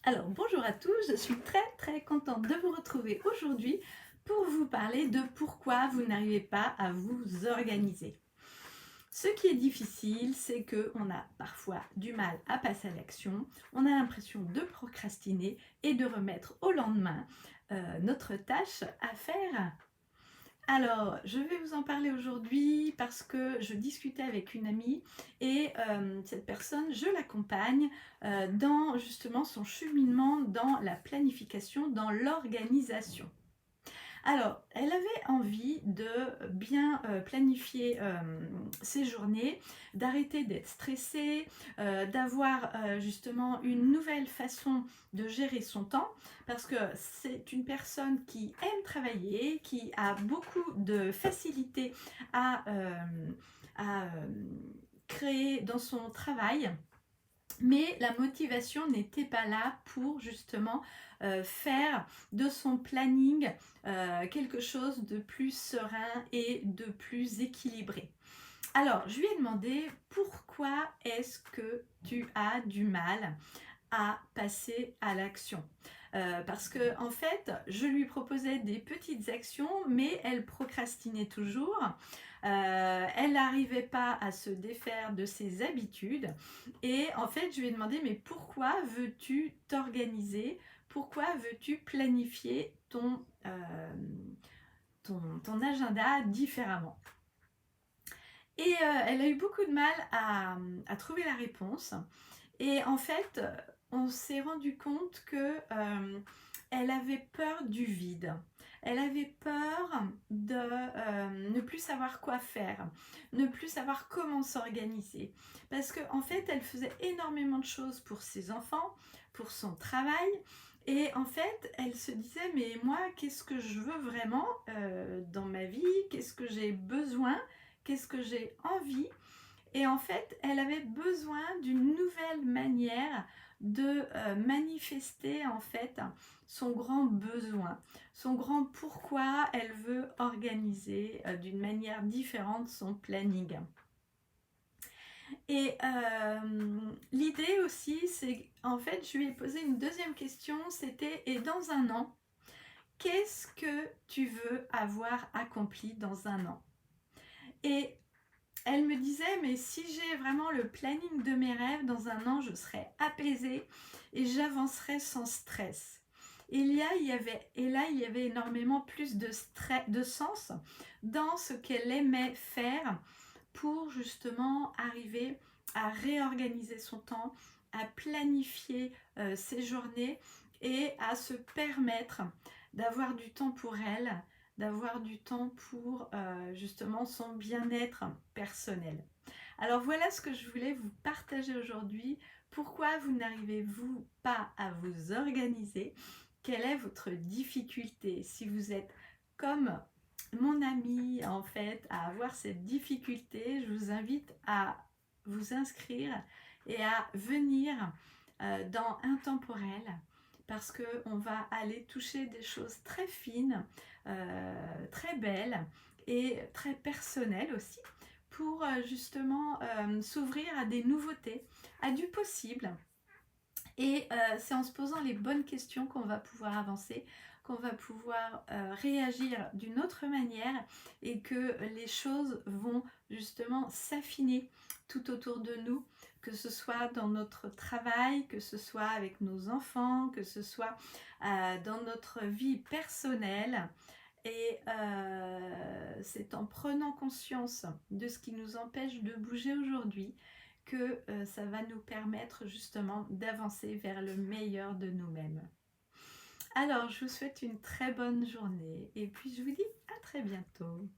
Alors bonjour à tous, je suis très contente de vous retrouver aujourd'hui pour vous parler de pourquoi vous n'arrivez pas à vous organiser. Ce qui est difficile, c'est qu'on a parfois du mal à passer à l'action, on a l'impression de procrastiner et de remettre au lendemain notre tâche à faire. Alors, je vais vous en parler aujourd'hui parce que je discutais avec une amie et cette personne, je l'accompagne dans justement son cheminement dans la planification, dans l'organisation. Alors, elle avait envie de bien planifier ses journées, d'arrêter d'être stressée, d'avoir justement une nouvelle façon de gérer son temps, parce que c'est une personne qui aime travailler, qui a beaucoup de facilité à, créer dans son travail. Mais la motivation n'était pas là pour justement faire de son planning quelque chose de plus serein et de plus équilibré. Alors, je lui ai demandé pourquoi est-ce que tu as du mal à passer à l'action. Parce que en fait, je lui proposais des petites actions, mais elle procrastinait toujours. Elle n'arrivait pas à se défaire de ses habitudes. Et en fait, je lui ai demandé, mais pourquoi veux-tu t'organiser? Pourquoi veux-tu planifier ton agenda différemment? Et elle a eu beaucoup de mal à trouver la réponse. Et en fait, on s'est rendu compte que elle avait peur du vide. Elle avait peur de ne plus savoir quoi faire, ne plus savoir comment s'organiser. Parce qu'en fait, elle faisait énormément de choses pour ses enfants, pour son travail. Et en fait, elle se disait, mais moi, qu'est-ce que je veux vraiment dans ma vie? Qu'est-ce que j'ai besoin? Qu'est-ce que j'ai envie? Et en fait, elle avait besoin d'une nouvelle manière de manifester en fait son grand besoin, son grand pourquoi elle veut organiser d'une manière différente son planning. Et l'idée aussi, c'est en fait, je lui ai posé une deuxième question, c'était et dans un an, qu'est-ce que tu veux avoir accompli dans un an? Et elle me disait, mais si j'ai vraiment le planning de mes rêves, dans un an, je serai apaisée et j'avancerai sans stress. Et là, il y avait énormément plus de sens dans ce qu'elle aimait faire pour justement arriver à réorganiser son temps, à planifier ses journées et à se permettre d'avoir du temps pour elle, d'avoir du temps pour justement son bien-être personnel. Alors voilà ce que je voulais vous partager aujourd'hui. Pourquoi vous n'arrivez-vous pas à vous organiser? Quelle est votre difficulté? Si vous êtes comme mon ami en fait à avoir cette difficulté, je vous invite à vous inscrire et à venir dans Intemporel parce qu'on va aller toucher des choses très fines, très belles et très personnelles aussi pour justement s'ouvrir à des nouveautés, à du possible. Et c'est en se posant les bonnes questions qu'on va pouvoir avancer, qu'on va pouvoir réagir d'une autre manière et que les choses vont justement s'affiner tout autour de nous, que ce soit dans notre travail, que ce soit avec nos enfants, que ce soit dans notre vie personnelle. Et c'est en prenant conscience de ce qui nous empêche de bouger aujourd'hui que ça va nous permettre justement d'avancer vers le meilleur de nous-mêmes. Alors, je vous souhaite une très bonne journée et puis je vous dis à très bientôt.